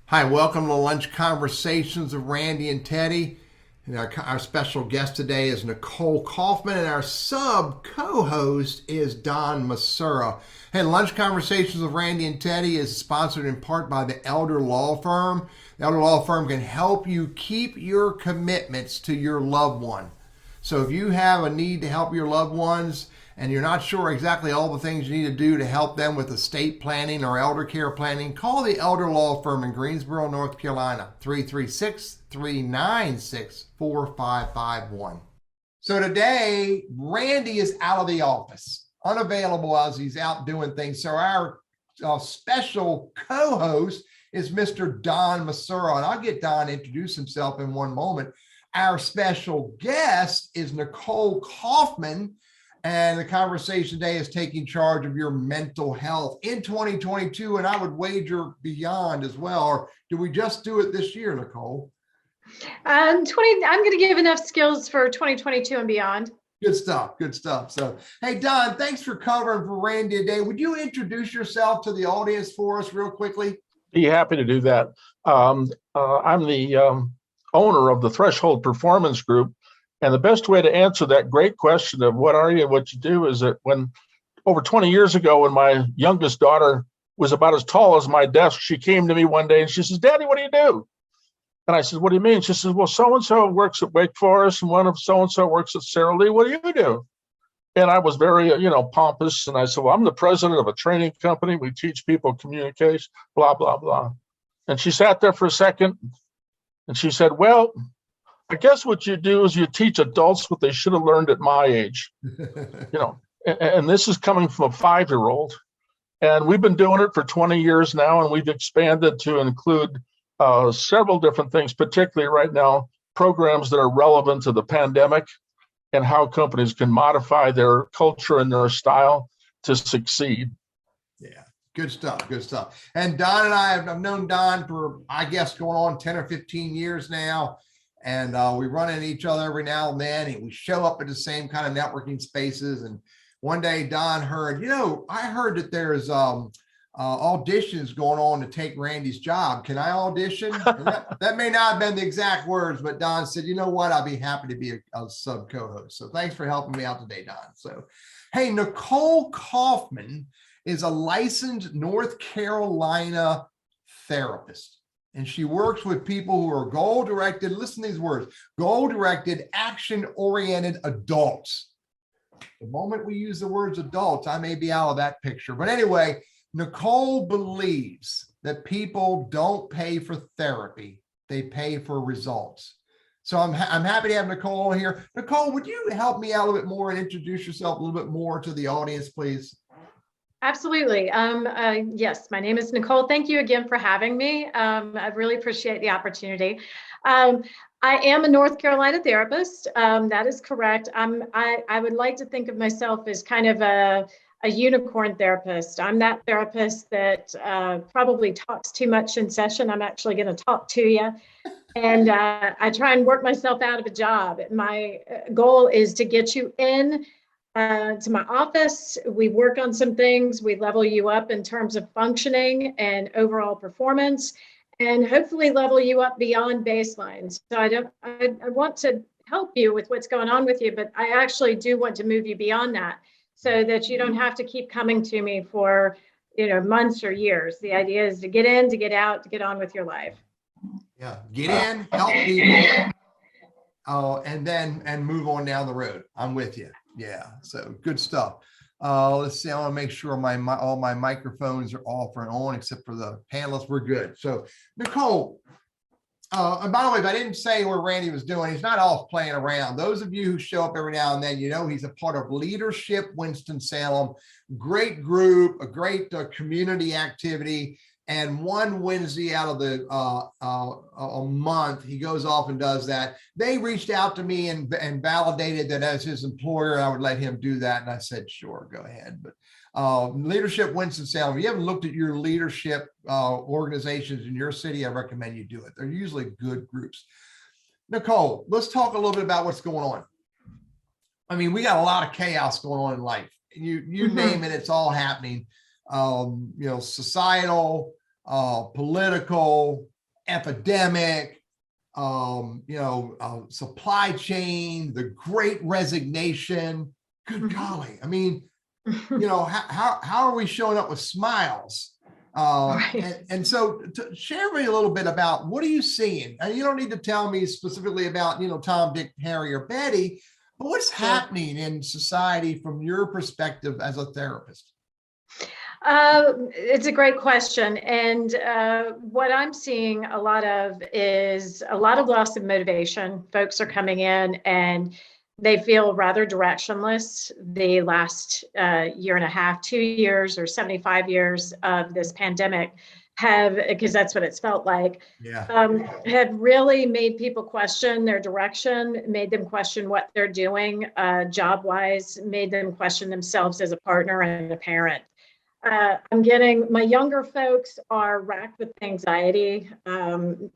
Hi, welcome to Lunch Conversations of Randy and Teddy. And our special guest today is Nicole Kaufman, and our sub co-host is Don Masura. Hey, Lunch Conversations of Randy and Teddy is sponsored in part by the Elder Law Firm. The Elder Law Firm can help you keep your commitments to your loved one. So if you have a need to help your loved ones and you're not sure exactly all the things you need to do to help them with estate planning or elder care planning, call the Elder Law Firm in Greensboro, North Carolina, 336-396-4551. So today, Randy is out of the office, unavailable as he's out doing things. So our special co-host is Mr. Don Masura, and I'll get Don to introduce himself in one moment. Our special guest is Nicole Kaufman, and the conversation today is taking charge of your mental health in 2022, and I would wager beyond as well. Or do we just do it this year, Nicole? I'm going to give enough skills for 2022 and beyond. Good stuff. Good stuff. So, hey, Don, thanks for covering for Randy today. Would you introduce yourself to the audience for us real quickly? Be happy to do that. I'm the owner of the Threshold Performance Group. And the best way to answer that great question of what are you and what you do is that when over 20 years ago, when my youngest daughter was about as tall as my desk, she came to me one day and she says, "Daddy, what do you do?" And I said, "What do you mean?" She says, "Well, so-and-so works at Wake Forest and one of so-and-so works at Sarah Lee. What do you do?" And I was very, pompous. And I said, "Well, I'm the president of a training company. We teach people communication, blah, blah, blah." And she sat there for a second and she said, "Well, I guess what you do is you teach adults what they should have learned at my age." And this is coming from a 5-year-old. And we've been doing it for 20 years now, and we've expanded to include several different things, particularly right now, programs that are relevant to the pandemic and how companies can modify their culture and their style to succeed. Yeah, good stuff. Good stuff. And Don and I have known Don for, I guess, going on 10 or 15 years now. And we run into each other every now and then, and we show up at the same kind of networking spaces. And one day Don heard, I heard that there's auditions going on to take Randy's job. Can I audition? That may not have been the exact words, but Don said, "You know what? I'll be happy to be a sub co-host." So thanks for helping me out today, Don. So, hey, Nicole Kaufman is a licensed North Carolina therapist. And she works with people who are goal-directed, listen to these words, goal-directed, action-oriented adults. The moment we use the words adults, I may be out of that picture. But anyway, Nicole believes that people don't pay for therapy, they pay for results. So I'm happy to have Nicole here. Nicole, would you help me out a little bit more and introduce yourself a little bit more to the audience, please? Absolutely. Yes, my name is Nicole. Thank you again for having me. I really appreciate the opportunity. I am a North Carolina therapist. That is correct. I would like to think of myself as kind of a unicorn therapist. I'm that therapist that probably talks too much in session. I'm actually going to talk to you. And I try and work myself out of a job. My goal is to get you in to my office. We work on some things. We level you up in terms of functioning and overall performance, and hopefully level you up beyond baseline. So I want to help you with what's going on with you, but I actually do want to move you beyond that so that you don't have to keep coming to me for, months or years. The idea is to get in, to get out, to get on with your life. Yeah, get in, help people, and move on down the road. I'm with you. Yeah, so good stuff. Let's see. I want to make sure all my microphones are off and on, except for the panelists. We're good. So, Nicole, and by the way, if I didn't say where Randy was doing, he's not off playing around. Those of you who show up every now and then, he's a part of Leadership Winston-Salem. Great group, a great community activity. And one Wednesday out of the a month, he goes off and does that. They reached out to me and validated that as his employer, I would let him do that. And I said, sure, go ahead. But Leadership Winston-Salem, if you haven't looked at your leadership organizations in your city, I recommend you do it. They're usually good groups. Nicole, let's talk a little bit about what's going on. I mean, we got a lot of chaos going on in life. You name it, it's all happening. Societal, political, epidemic, supply chain, the great resignation. Good golly. I mean, how are we showing up with smiles? Right. And so share with me a little bit about what are you seeing? And you don't need to tell me specifically about, Tom, Dick, Harry, or Betty, but what's happening in society from your perspective as a therapist? It's a great question. And what I'm seeing a lot of is a lot of loss of motivation. Folks are coming in and they feel rather directionless the last year and a half, 2 years, or 75 years of this pandemic because that's what it's felt like, have really made people question their direction, made them question what they're doing job-wise, made them question themselves as a partner and a parent. I'm getting, my younger folks are racked with anxiety, and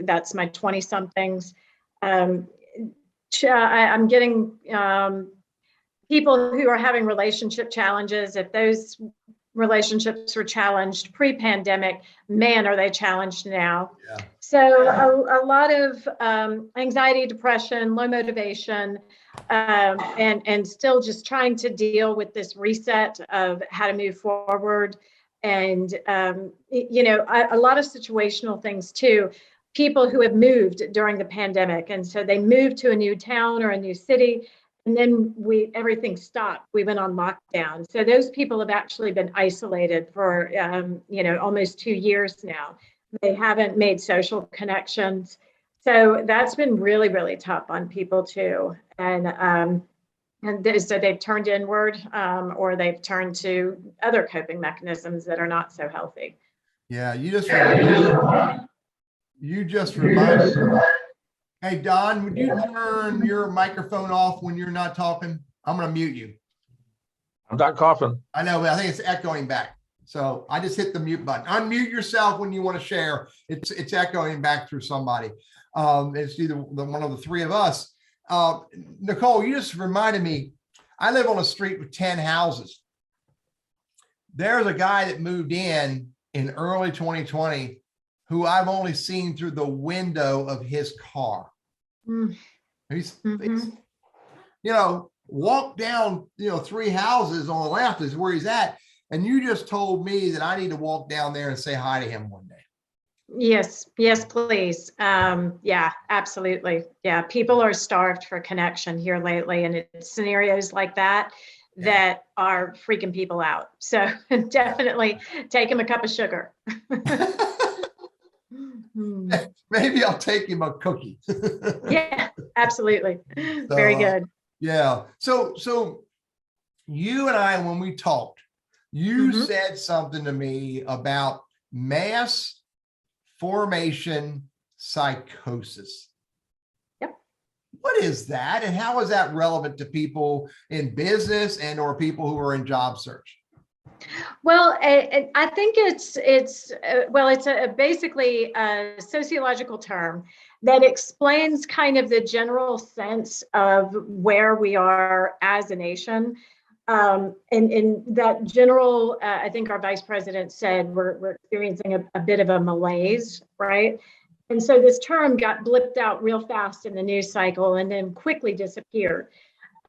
that's my 20-somethings. I'm getting people who are having relationship challenges. If those relationships were challenged pre-pandemic, man, are they challenged now? Yeah. So a lot of anxiety, depression, low motivation, and still just trying to deal with this reset of how to move forward. And, a lot of situational things too. People who have moved during the pandemic. And so they moved to a new town or a new city, and then everything stopped. We went on lockdown. So those people have actually been isolated for, almost 2 years now. They haven't made social connections. So that's been really, really tough on people too. And so they've turned inward, or they've turned to other coping mechanisms that are not so healthy. Yeah, you just reminded me. Hey, Don, would you turn your microphone off when you're not talking? I'm going to mute you. I'm Don Kaufman. I know, but I think it's echoing back. So I just hit the mute button. Unmute yourself when you want to share. It's echoing back through somebody. It's either one of the three of us. Nicole, you just reminded me, I live on a street with 10 houses. There's a guy that moved in early 2020 who I've only seen through the window of his car. He's walk down, 3 houses on the left is where he's at. And you just told me that I need to walk down there and say hi to him one day. Yes, please. Yeah, absolutely. Yeah, people are starved for connection here lately, and it's scenarios like that that are freaking people out. So definitely take him a cup of sugar. Maybe I'll take him a cookie. Yeah, absolutely. So, very good. Yeah. So you and I, when we talked, you said something to me about mass formation psychosis. Yep. What is that, and how is that relevant to people in business and or people who are in job search? Well, I think it's basically a sociological term that explains kind of the general sense of where we are as a nation. And in that general, I think our vice president said we're experiencing a bit of a malaise, right? And so this term got blipped out real fast in the news cycle and then quickly disappeared.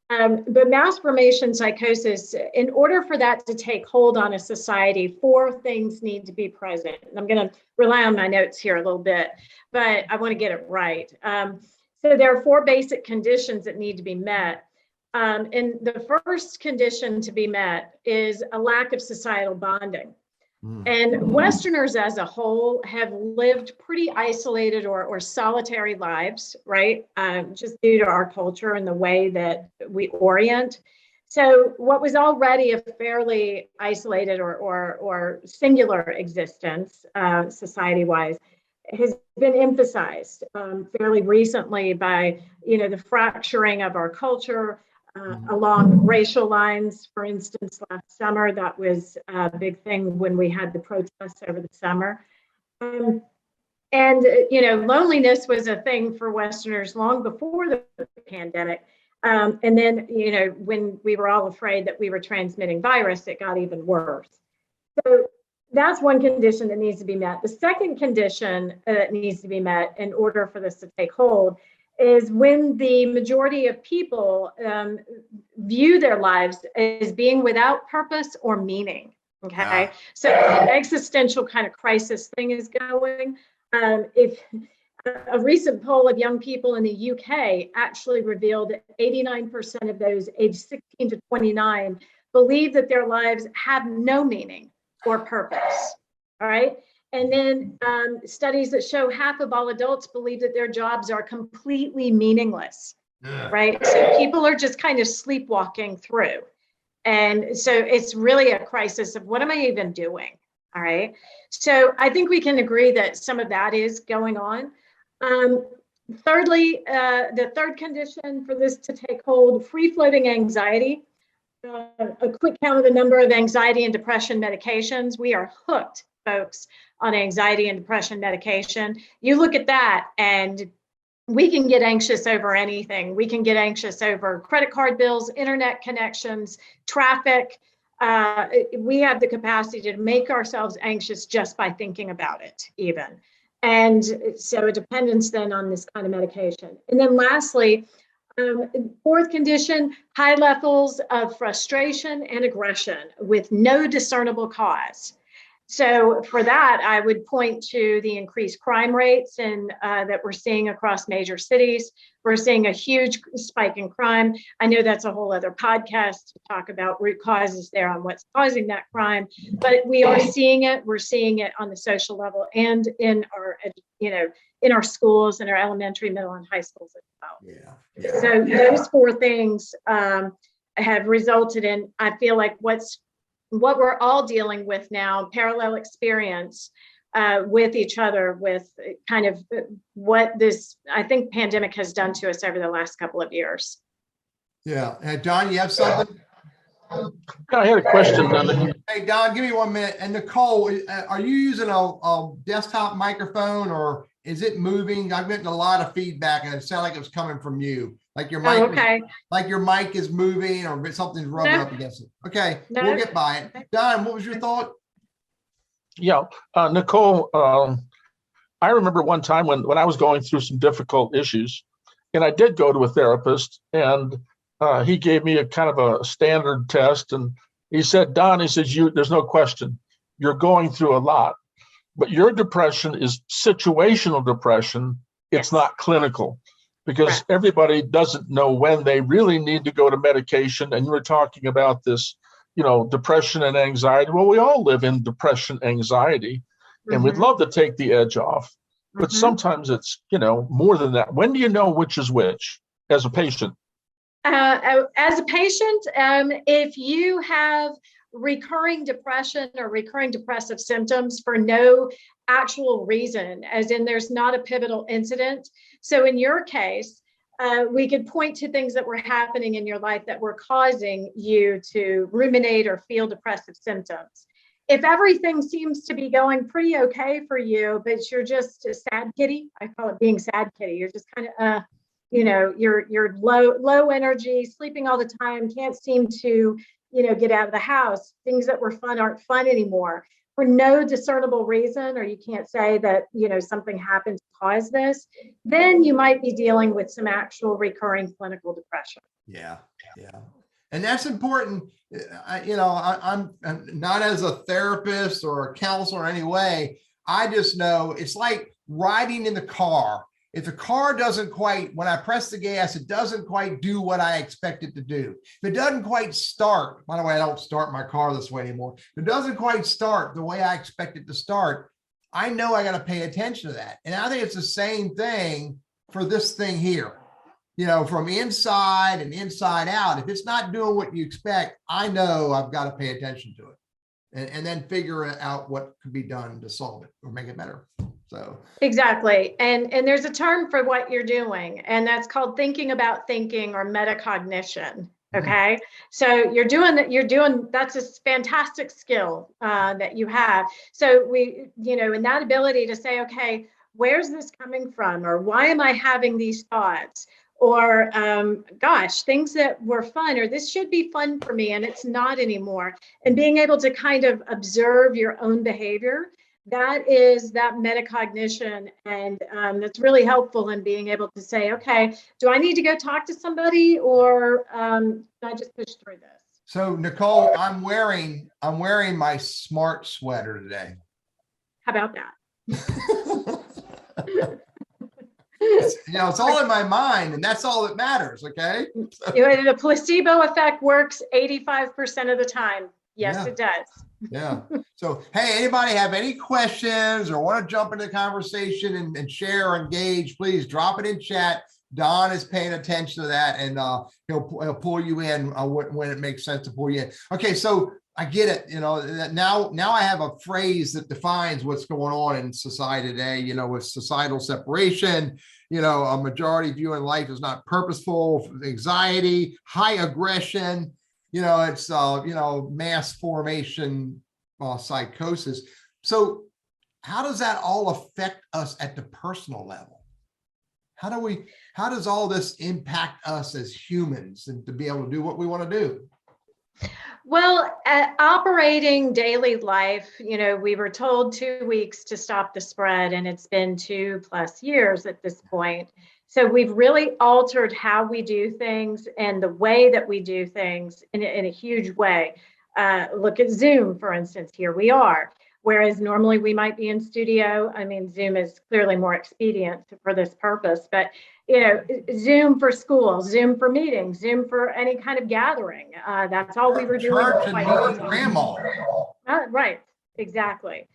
But mass formation psychosis, in order for that to take hold on a society, 4 things need to be present. And I'm going to rely on my notes here a little bit, but I want to get it right. So there are 4 basic conditions that need to be met. And the first condition to be met is a lack of societal bonding. And Westerners as a whole have lived pretty isolated or solitary lives, right? Just due to our culture and the way that we orient. So what was already a fairly isolated or singular existence, society-wise, has been emphasized fairly recently by, the fracturing of our culture, along racial lines. For instance, last summer, that was a big thing when we had the protests over the summer. And loneliness was a thing for Westerners long before the pandemic. And then, when we were all afraid that we were transmitting virus, it got even worse. So That's one condition that needs to be met. The second condition that needs to be met in order for this to take hold is when the majority of people view their lives as being without purpose or meaning. Okay, so an existential kind of crisis thing is going. If a recent poll of young people in the UK actually revealed that 89% of those aged 16 to 29 believe that their lives have no meaning or purpose. All right. And then studies that show half of all adults believe that their jobs are completely meaningless. Right. So people are just kind of sleepwalking through. And so it's really a crisis of what am I even doing? All right. So I think we can agree that some of that is going on. Thirdly, the third condition for this to take hold, free-floating anxiety. A quick count of the number of anxiety and depression medications. We are hooked, folks, on anxiety and depression medication. You look at that and we can get anxious over anything. We can get anxious over credit card bills, internet connections, traffic. We have the capacity to make ourselves anxious just by thinking about it, even. And so a dependence then on this kind of medication. And then lastly, fourth condition, high levels of frustration and aggression with no discernible cause. So for that, I would point to the increased crime rates that we're seeing across major cities. We're seeing a huge spike in crime. I know that's a whole other podcast to talk about root causes there on what's causing that crime, but we are seeing it. We're seeing it on the social level and in our, in our schools, in our elementary, middle, and high schools as well. Yeah. So those four things have resulted in, I feel like what we're all dealing with now, parallel experience with each other, with kind of what this, I think, pandemic has done to us over the last couple of years. Yeah. Don, you have something? I had a question. Hey, Don, give me 1 minute. And Nicole, are you using a desktop microphone or is it moving? I've gotten a lot of feedback and it sounded like it was coming from you. Like your mic, like your mic is moving or something's rubbing up against it. Okay, we'll get by it. Don, what was your thought? Yeah, Nicole, I remember one time when I was going through some difficult issues, and I did go to a therapist, and he gave me a kind of a standard test, and he said, Don, he says, there's no question, you're going through a lot, but your depression is situational depression. It's not clinical. Because everybody doesn't know when they really need to go to medication. And you were talking about this, depression and anxiety. Well, we all live in depression, anxiety, and we'd love to take the edge off. But sometimes it's, more than that. When do you know which is which as a patient? As a patient, if you have recurring depression or recurring depressive symptoms for no actual reason, as in there's not a pivotal incident. So in your case, we could point to things that were happening in your life that were causing you to ruminate or feel depressive symptoms. If everything seems to be going pretty okay for you, but you're just a sad kitty, I call it being sad kitty. You're just kind of, you're low energy, sleeping all the time, can't seem to, get out of the house. Things that were fun aren't fun anymore for no discernible reason, or you can't say that, something happened to cause this, then you might be dealing with some actual recurring clinical depression. Yeah. And that's important. I'm not as a therapist or a counselor in any way. I just know it's like riding in the car. If the car doesn't quite, when I press the gas, it doesn't quite do what I expect it to do. If it doesn't quite start, by the way, I don't start my car this way anymore. If it doesn't quite start the way I expect it to start, I know I got to pay attention to that. And I think it's the same thing for this thing here. From inside and inside out, if it's not doing what you expect, I know I've got to pay attention to it and then figure out what could be done to solve it or make it better. So exactly. And there's a term for what you're doing, and that's called thinking about thinking or metacognition. Okay. So you're doing, that's a fantastic skill that you have. So in that ability to say, okay, where's this coming from? Or why am I having these thoughts? or gosh, things that were fun, or this should be fun for me and it's not anymore. And being able to kind of observe your own behavior, that is that metacognition. And that's really helpful in being able to say, okay, do I need to go talk to somebody, or can I just push through this? So Nicole, I'm wearing my smart sweater today. How about that? It's all in my mind, and that's all that matters. Okay. The placebo effect works 85% of the time. Yes, Yeah. it does. Yeah. So, hey, anybody have any questions or want to jump into the conversation and share or engage, please drop it in chat. Don is paying attention to that, and he'll pull you in when it makes sense to pull you in. Okay, so I get it. That now I have a phrase that defines what's going on in society today. With societal separation, a majority view in life is not purposeful, anxiety, high aggression. It's mass formation psychosis. So how does that all affect us at the personal level? How does all this impact us as humans and to be able to do what we want to do? Well, operating daily life, we were told 2 weeks to stop the spread, and it's been 2+ years at this point. So we've really altered how we do things and the way that we do things in a huge way. Look at Zoom, for instance. Here we are. Whereas normally we might be in studio. I mean, Zoom is clearly more expedient for this purpose, but Zoom for school, Zoom for meetings, Zoom for any kind of gathering. That's all we were doing. Church and meeting grandma. Right, exactly.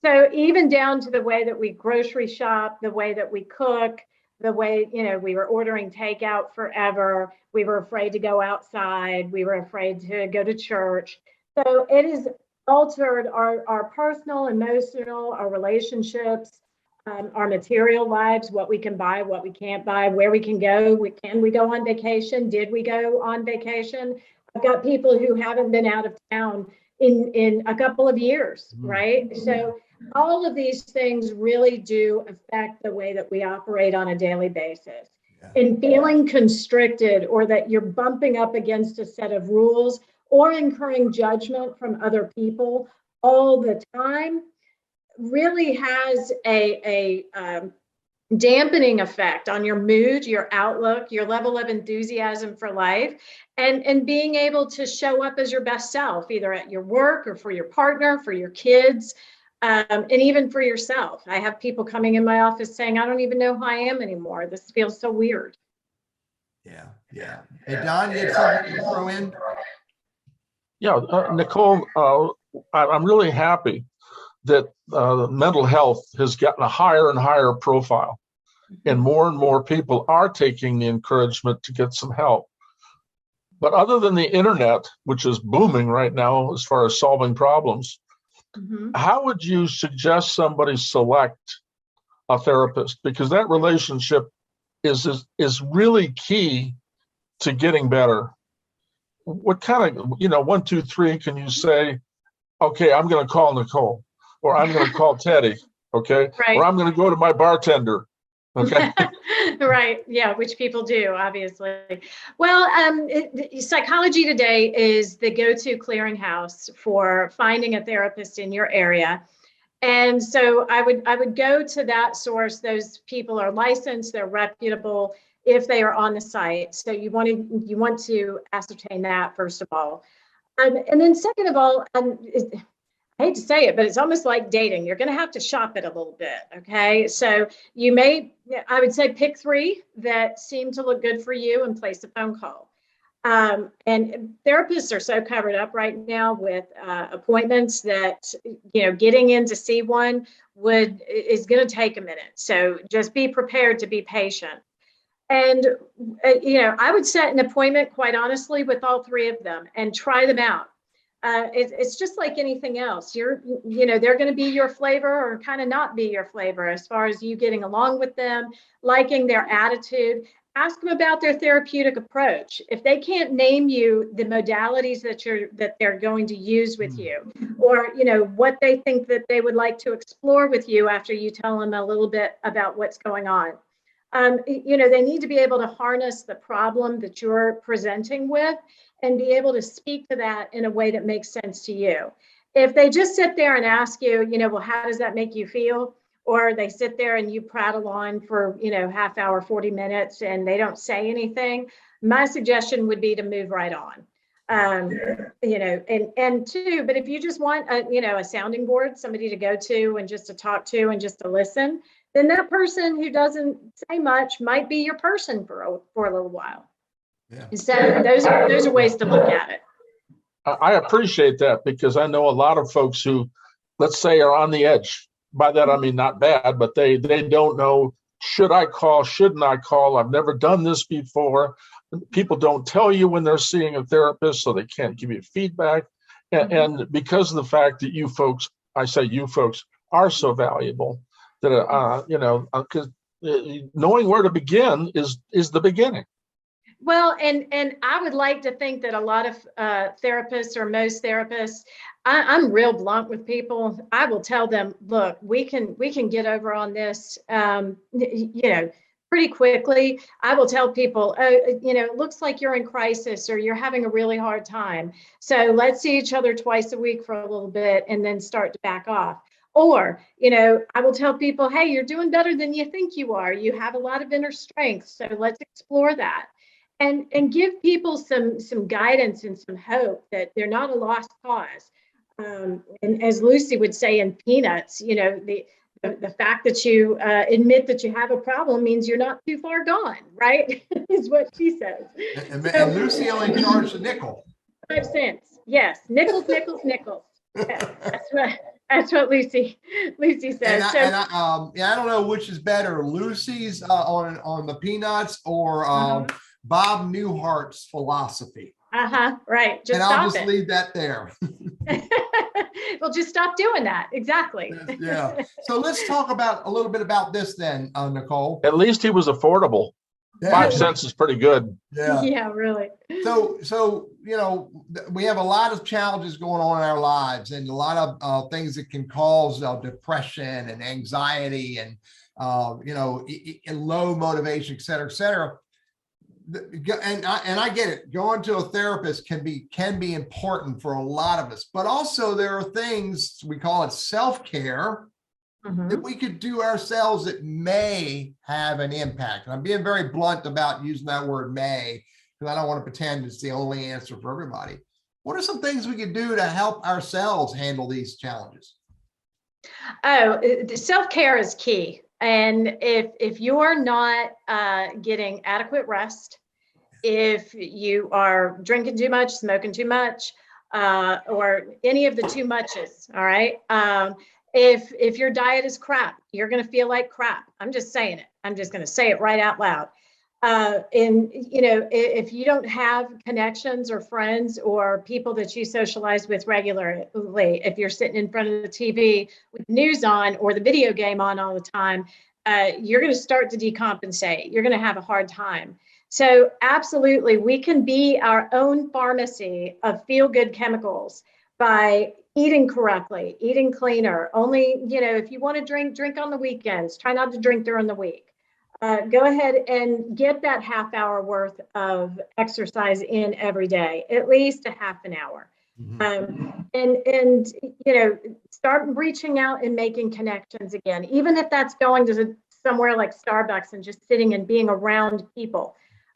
So even down to the way that we grocery shop, the way that we cook, the way, we were ordering takeout forever. We were afraid to go outside. We were afraid to go to church. So it has altered our personal, emotional, our relationships, our material lives, what we can buy, what we can't buy, where we can go. Can we go on vacation? Did we go on vacation? I've got people who haven't been out of town in a couple of years, right? So all of these things really do affect the way that we operate on a daily basis. Yeah. And feeling constricted, or that you're bumping up against a set of rules, or incurring judgment from other people all the time, really has a dampening effect on your mood, your outlook, your level of enthusiasm for life, and being able to show up as your best self, either at your work or for your partner, for your kids, and even for yourself. I have people coming in my office saying, I don't even know who I am anymore. This feels so weird. Yeah. Hey, Don, you had something to throw in? Yeah, Nicole, I'm really happy that mental health has gotten a higher and higher profile, and more people are taking the encouragement to get some help. But other than the internet, which is booming right now as far as solving problems, how would you suggest somebody select a therapist? Because that relationship is really key to getting better. What kind of, 1, 2, 3, can you say, okay, I'm going to call Nicole, or I'm going to call Teddy, okay? Right. Or I'm going to go to my bartender, okay? Right, yeah, which people do, obviously. Well, Psychology Today is the go-to clearinghouse for finding a therapist in your area. And so I would go to that source. Those people are licensed, they're reputable if they are on the site. So you want to ascertain that, first of all. And then second of all, I hate to say it, but it's almost like dating. You're going to have to shop it a little bit. Okay. So I would say pick 3 that seem to look good for you and place a phone call. And therapists are so covered up right now with appointments that, getting in to see one is going to take a minute. So just be prepared to be patient. And, I would set an appointment, quite honestly, with all 3 of them and try them out. It's just like anything else. They're going to be your flavor or kind of not be your flavor as far as you getting along with them, liking their attitude. Ask them about their therapeutic approach. If they can't name you the modalities that they're going to use with you, or what they think that they would like to explore with you after you tell them a little bit about what's going on. They need to be able to harness the problem that you're presenting with and be able to speak to that in a way that makes sense to you. If they just sit there and ask you, well, how does that make you feel? Or they sit there and you prattle on for, half hour, 40 minutes, and they don't say anything, my suggestion would be to move right on. And two, but if you just want a sounding board, somebody to go to and just to talk to and just to listen, then that person who doesn't say much might be your person for a little while. Yeah. So those are ways to look at it. I appreciate that, because I know a lot of folks who, let's say, are on the edge. By that, I mean not bad, but they don't know, should I call, shouldn't I call? I've never done this before. People don't tell you when they're seeing a therapist, so they can't give you feedback. And because of the fact that you folks, I say you folks, are so valuable, that, because knowing where to begin is the beginning. Well, and I would like to think that a lot of therapists, or most therapists, I'm real blunt with people. I will tell them, look, we can get over on this, pretty quickly. I will tell people, it looks like you're in crisis or you're having a really hard time. So let's see each other twice a week for a little bit and then start to back off. Or, I will tell people, hey, you're doing better than you think you are. You have a lot of inner strength. So let's explore that. And give people some guidance and some hope that they're not a lost cause. And as Lucy would say in Peanuts, the fact that you admit that you have a problem means you're not too far gone, right? Is what she says. And Lucy only charged a nickel. 5 cents. Yes. Nickels. Yeah, that's what Lucy says. I don't know which is better, Lucy's on the Peanuts or Bob Newhart's philosophy. Right. I'll just leave that there. Well, just stop doing that. Exactly. Yeah. So let's talk a little bit about this then, Nicole. At least he was affordable. Yeah. 5 cents is pretty good. Yeah. Yeah, really. So we have a lot of challenges going on in our lives, and a lot of things that can cause depression and anxiety and low motivation, et cetera, et cetera. And I get it. Going to a therapist can be important for a lot of us, but also there are things, we call it self-care, that we could do ourselves that may have an impact. And I'm being very blunt about using that word may, because I don't want to pretend it's the only answer for everybody. What are some things we could do to help ourselves handle these challenges? Oh, self-care is key. And if you're not getting adequate rest, if you are drinking too much, smoking too much, or any of the too muches, all right? If your diet is crap, you're going to feel like crap. I'm just saying it. I'm just going to say it right out loud. If you don't have connections or friends or people that you socialize with regularly, if you're sitting in front of the TV with news on or the video game on all the time, you're going to start to decompensate. You're going to have a hard time. So absolutely, we can be our own pharmacy of feel-good chemicals by eating correctly, eating cleaner. Only, if you want to drink on the weekends. Try not to drink during the week. Go ahead and get that half hour worth of exercise in every day, at least a half an hour. Start reaching out and making connections again, even if that's going to somewhere like Starbucks and just sitting and being around people.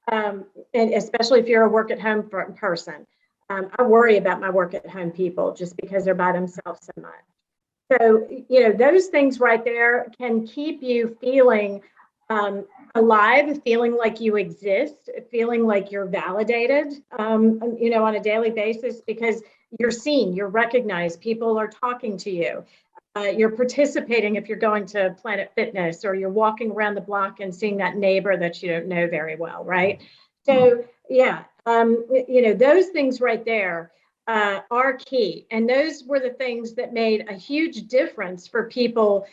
And especially if you're a work at home person. I worry about my work at home people just because they're by themselves so much. So, those things right there can keep you feeling alive, feeling like you exist, feeling like you're validated, on a daily basis, because you're seen, you're recognized, people are talking to you. You're participating if you're going to Planet Fitness, or you're walking around the block and seeing that neighbor that you don't know very well, right? So, yeah, those things right there are key. And those were the things that made a huge difference for people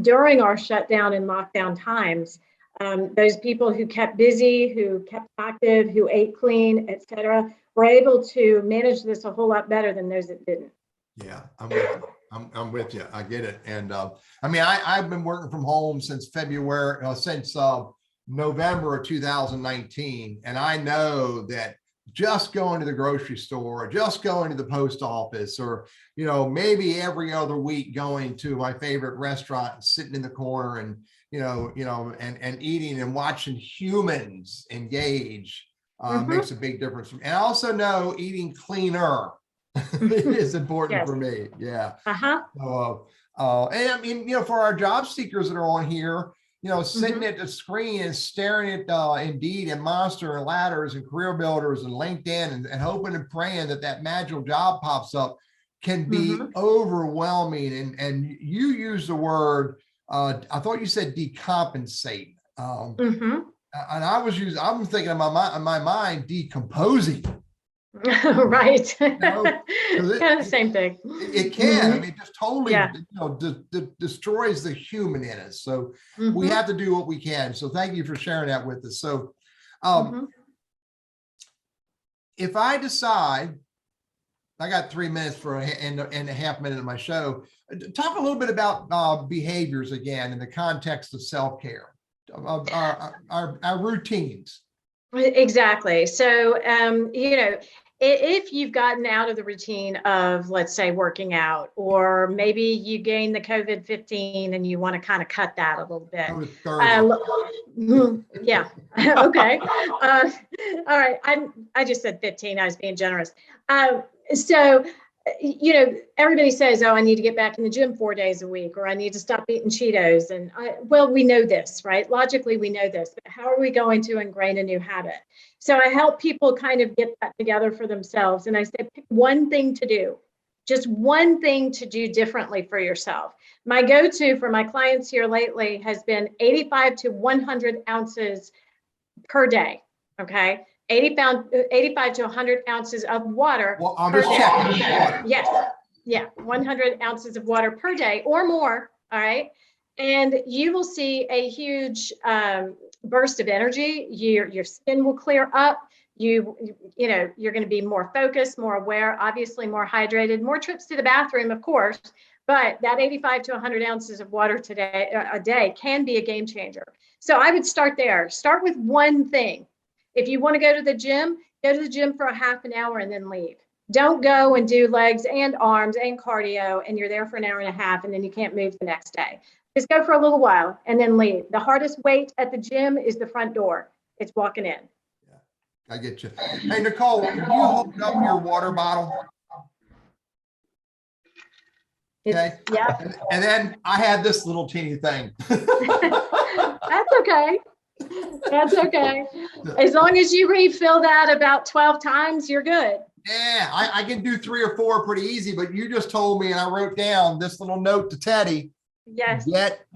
during our shutdown and lockdown times. Those people who kept busy, who kept active, who ate clean, et cetera, were able to manage this a whole lot better than those that didn't. Yeah, I'm with you. I'm with you. I get it. And I've been working from home since February, since November of 2019, and I know that just going to the grocery store, or just going to the post office, or, you know, maybe every other week going to my favorite restaurant and sitting in the corner and, and eating and watching humans engage makes a big difference. And I also know eating cleaner is important for me. Yeah. So, and I mean, for our job seekers that are on here, sitting at the screen and staring at Indeed and Monster and Ladders and Career Builders and LinkedIn and hoping and praying that magical job pops up can be overwhelming. And you use the word, I thought you said decompensate. And I'm thinking in my mind, decomposing. Right. Kind of the same thing. It can. I mean, it just totally destroys the human in us. So we have to do what we can. So thank you for sharing that with us. So if I decide, I got 3 minutes for and a half minute of my show, talk a little bit about behaviors again in the context of self-care, of our routines. Exactly. So, if you've gotten out of the routine of, let's say, working out, or maybe you gained the COVID-15 and you want to kind of cut that a little bit. Yeah. Okay. All right. I just said 15. I was being generous. So, everybody says, oh, I need to get back in the gym 4 days a week, or I need to stop eating Cheetos. And we know this, right? Logically, we know this, but how are we going to ingrain a new habit? So I help people kind of get that together for themselves. And I say, pick one thing to do, just one thing to do differently for yourself. My go-to for my clients here lately has been 85 to 100 ounces per day. Okay. 85 to 100 ounces of water. Well, I'm just checking. Yes. Yeah. 100 ounces of water per day or more. All right. And you will see a huge burst of energy. Your skin will clear up. You're going to be more focused, more aware, obviously more hydrated, more trips to the bathroom, of course. But that 85 to 100 ounces of water a day can be a game changer. So I would start there. Start with one thing. If you want to go to the gym for a half an hour and then leave. Don't go and do legs and arms and cardio and you're there for an hour and a half and then you can't move the next day. Just go for a little while and then leave. The hardest weight at the gym is the front door. It's walking in. Yeah, I get you. Hey, Nicole, can you hold up your water bottle? Okay. Yeah. And then I had this little teeny thing. That's okay. That's okay. As long as you refill that about 12 times, you're good. Yeah, I can do 3 or 4 pretty easy, but you just told me, and I wrote down this little note to Teddy. Yes.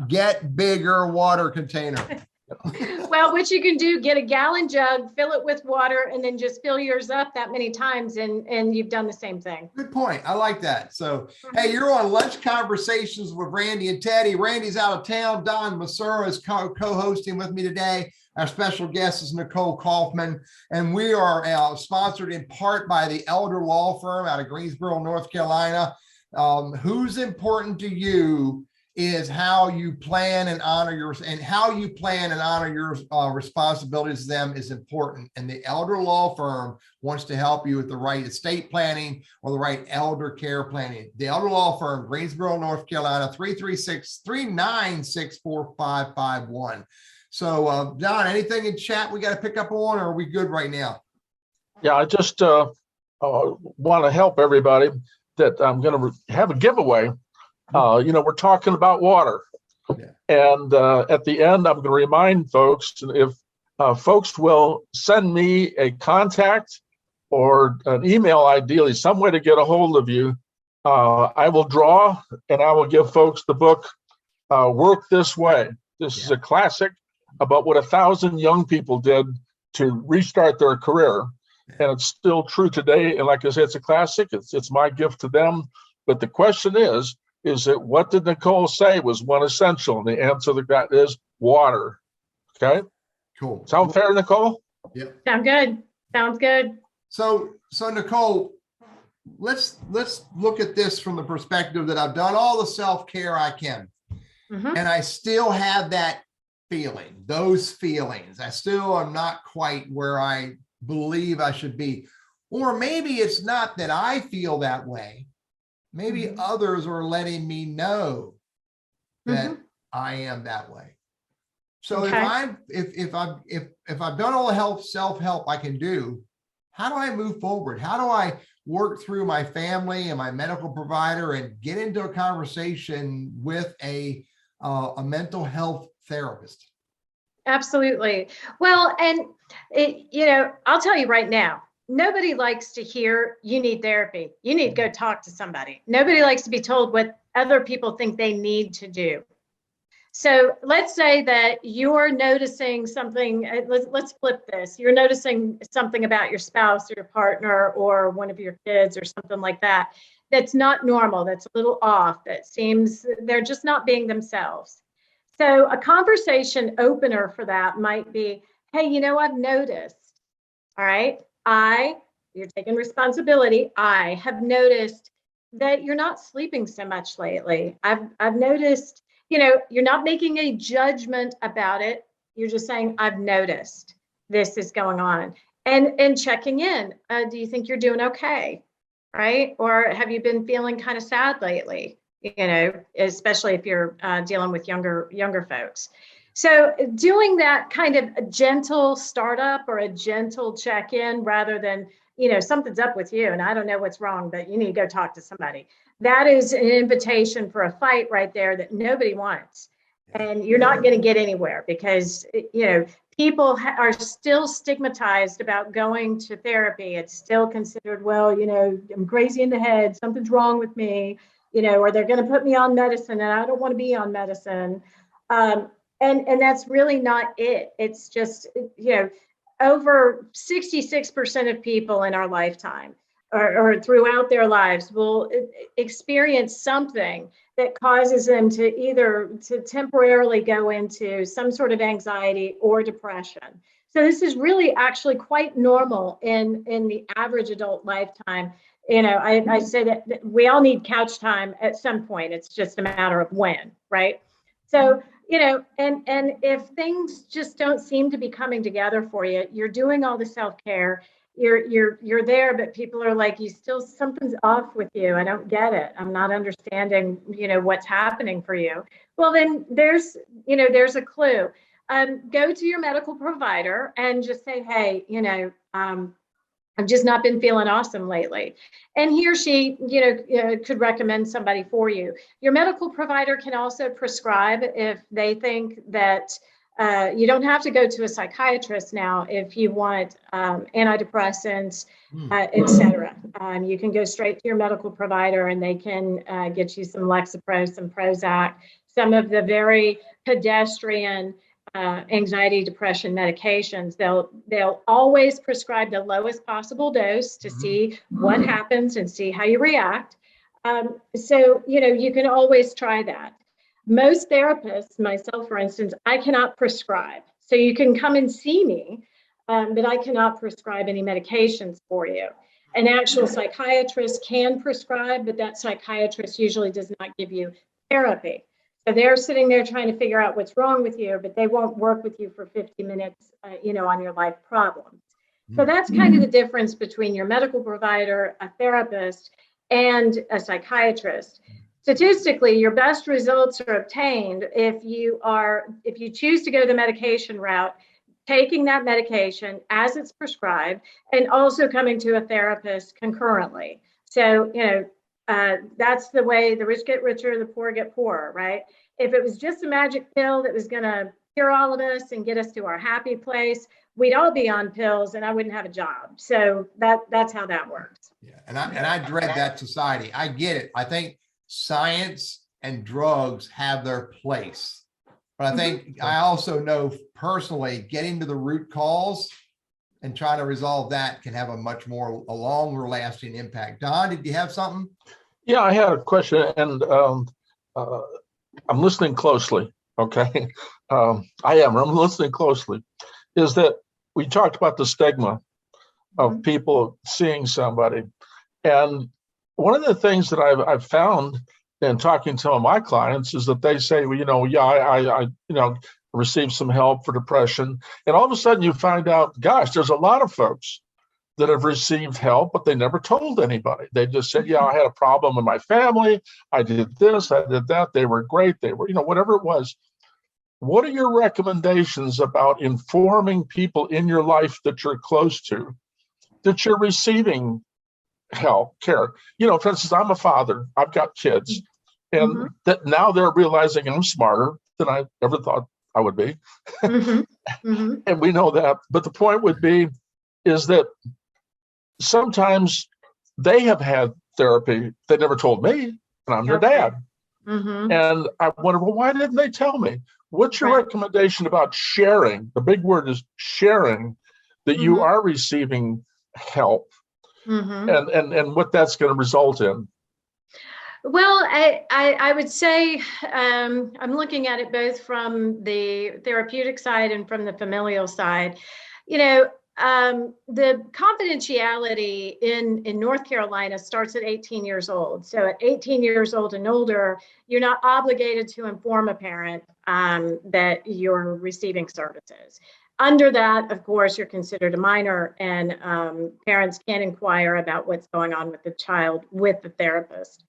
Get bigger water container. Well, what you can do, get a gallon jug, fill it with water, and then just fill yours up that many times, and you've done the same thing. Good point. I like that. So, hey, you're on Lunch Conversations with Randy and Teddy. Randy's out of town. Don Masura is co-hosting with me today. Our special guest is Nicole Kaufman, and we are sponsored in part by the Elder Law Firm out of Greensboro, North Carolina. Who's important to you is how you plan and honor your responsibilities to them is important. And the Elder Law Firm wants to help you with the right estate planning or the right elder care planning. The Elder Law Firm, Greensboro, North Carolina, 336-396-4551. So, Don, anything in chat we got to pick up on, or are we good right now? Yeah, I just want to help everybody that I'm going to have a giveaway. We're talking about water. Yeah. And at the end, I'm going to remind folks, if folks will send me a contact or an email, ideally, some way to get a hold of you, I will draw and I will give folks the book, Work This Way. This is a classic about what 1,000 young people did to restart their career. And it's still true today. And like I said, it's a classic. It's my gift to them. But the question is that what did Nicole say was one essential? And the answer to that is water. Okay. Cool. Sound fair, Nicole? Yep. Sound good. Sounds good. So Nicole, let's look at this from the perspective that I've done all the self-care I can. And I still have that feeling, those feelings. I still am not quite where I believe I should be. Or maybe it's not that I feel that way. Maybe others are letting me know that I am that way. So if I've done all the self-help I can do, how do I move forward? How do I work through my family and my medical provider and get into a conversation with a mental health therapist? Absolutely. Well, and I'll tell you right now, nobody likes to hear you need therapy. You need to go talk to somebody. Nobody likes to be told what other people think they need to do. So let's say that you're noticing something. Let's flip this. You're noticing something about your spouse or your partner or one of your kids or something like that that's not normal, that's a little off, that seems they're just not being themselves. So a conversation opener for that might be, hey, I've noticed, all right, you're taking responsibility. I have noticed that you're not sleeping so much lately. I've noticed, you're not making a judgment about it. You're just saying, I've noticed this is going on, and checking in. Do you think you're doing okay? Right? Or have you been feeling kind of sad lately? Especially if you're dealing with younger folks. So doing that kind of a gentle startup or a gentle check-in rather than, something's up with you and I don't know what's wrong, but you need to go talk to somebody. That is an invitation for a fight right there that nobody wants. And you're not going to get anywhere because, people are still stigmatized about going to therapy. It's still considered, well, I'm crazy in the head, something's wrong with me, or they're going to put me on medicine and I don't want to be on medicine. And that's really not it. It's just, over 66% of people in our lifetime or throughout their lives will experience something that causes them to temporarily go into some sort of anxiety or depression. So this is really actually quite normal in the average adult lifetime. I say that we all need couch time at some point. It's just a matter of when, right? So, and if things just don't seem to be coming together for you, you're doing all the self-care, you're there, but people are like, something's off with you. I don't get it. I'm not understanding, what's happening for you. Well, then there's a clue. Go to your medical provider and just say, hey, I've just not been feeling awesome lately. And he or she, could recommend somebody for you. Your medical provider can also prescribe if they think that you don't have to go to a psychiatrist now if you want antidepressants, et cetera. You can go straight to your medical provider and they can get you some Lexapro, some Prozac, some of the very pedestrian anxiety, depression medications. They'll always prescribe the lowest possible dose to see what happens and see how you react. So, you can always try that. Most therapists, myself, for instance, I cannot prescribe. So you can come and see me, but I cannot prescribe any medications for you. An actual psychiatrist can prescribe, but that psychiatrist usually does not give you therapy. So they're sitting there trying to figure out what's wrong with you, but they won't work with you for 50 minutes, on your life problems. So that's kind of the difference between your medical provider, a therapist, and a psychiatrist. Statistically, your best results are obtained if you choose to go the medication route, taking that medication as it's prescribed, and also coming to a therapist concurrently. So, that's the way the rich get richer, the poor get poorer, right? If it was just a magic pill that was going to cure all of us and get us to our happy place, we'd all be on pills and I wouldn't have a job. So that's how that works. Yeah, and I dread that society. I get it. I think science and drugs have their place, but I think I also know personally getting to the root cause and trying to resolve that can have a longer lasting impact. Don, did you have something? Yeah, I had a question, and I'm listening closely. Okay, I'm listening closely. Is that we talked about the stigma of people seeing somebody, and one of the things that I've found in talking to some of my clients is that they say, well, I receive some help for depression. And all of a sudden you find out, gosh, there's a lot of folks that have received help, but they never told anybody. They just said, yeah, I had a problem in my family. I did this, I did that. They were great. They were, whatever it was. What are your recommendations about informing people in your life that you're close to, that you're receiving help, care? For instance, I'm a father, I've got kids, and that now they're realizing I'm smarter than I ever thought I would be. And we know that. But the point would be is that sometimes they have had therapy. They never told me, and I'm their dad. And I wonder, well, why didn't they tell me? What's your recommendation about sharing? The big word is sharing, that you are receiving help, and what that's going to result in. Well, I would say I'm looking at it both from the therapeutic side and from the familial side. The confidentiality in North Carolina starts at 18 years old. So at 18 years old and older, you're not obligated to inform a parent that you're receiving services. Under that, of course, you're considered a minor, and parents can inquire about what's going on with the child with the therapist.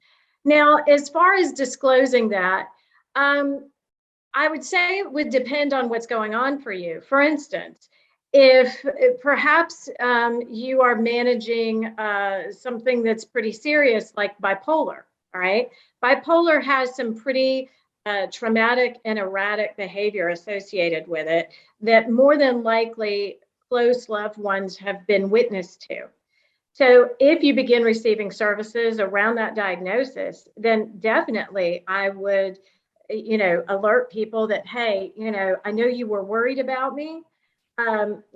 Now, as far as disclosing that, I would say it would depend on what's going on for you. For instance, if perhaps you are managing something that's pretty serious, like bipolar, all right? Bipolar has some pretty traumatic and erratic behavior associated with it that more than likely close loved ones have been witness to. So if you begin receiving services around that diagnosis, then definitely I would, alert people that, hey, I know you were worried about me,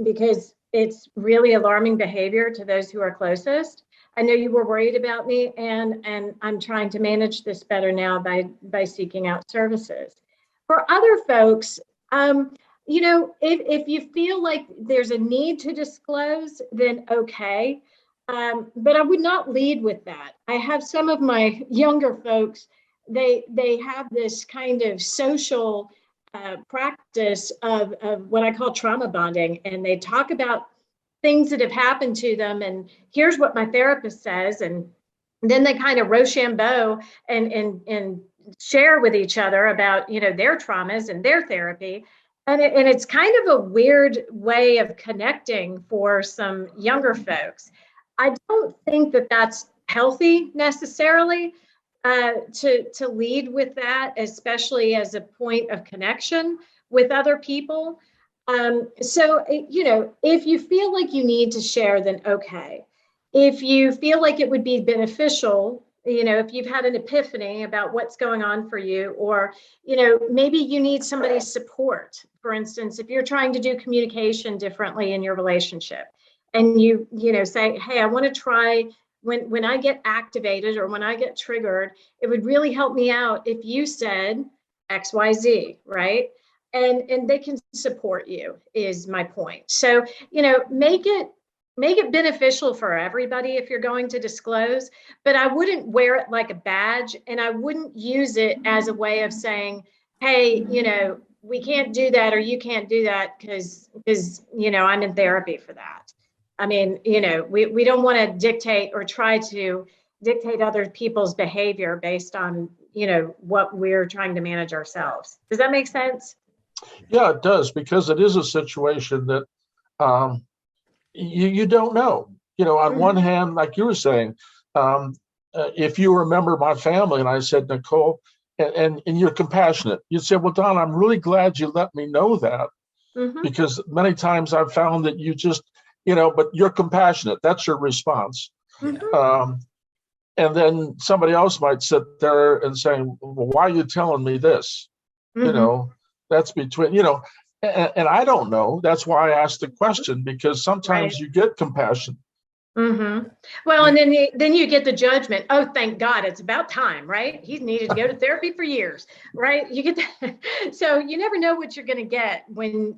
because it's really alarming behavior to those who are closest. I know you were worried about me, and I'm trying to manage this better now by seeking out services. For other folks, if you feel like there's a need to disclose, then okay. But I would not lead with that. I have some of my younger folks, they have this kind of social practice of what I call trauma bonding. And they talk about things that have happened to them. And here's what my therapist says. And then they kind of Rochambeau and share with each other about, their traumas and their therapy. And it's kind of a weird way of connecting for some younger folks. I don't think that that's healthy necessarily, to lead with that, especially as a point of connection with other people. So, if you feel like you need to share, then okay. If you feel like it would be beneficial, if you've had an epiphany about what's going on for you, or, maybe you need somebody's support. For instance, if you're trying to do communication differently in your relationship, and you say, hey, I want to try, when I get activated or when I get triggered, it would really help me out if you said XYZ, right? And they can support you, is my point. So, make it beneficial for everybody if you're going to disclose, but I wouldn't wear it like a badge, and I wouldn't use it as a way of saying, hey, we can't do that, or you can't do that because I'm in therapy for that. I mean, we don't want to dictate or try to dictate other people's behavior based on, what we're trying to manage ourselves. Does that make sense? Yeah, it does, because it is a situation that you don't know. On one hand, like you were saying, if you remember my family, and I said, Nicole, and you're compassionate, you'd say, well, Don, I'm really glad you let me know that, because many times I've found that you just, but you're compassionate. That's your response. And then somebody else might sit there and say, well, why are you telling me this? That's between, and I don't know. That's why I asked the question, because sometimes you get compassion. Well, and then you get the judgment. Oh, thank God, it's about time, right? He's needed to go to therapy for years, right? You get that. So you never know what you're going to get when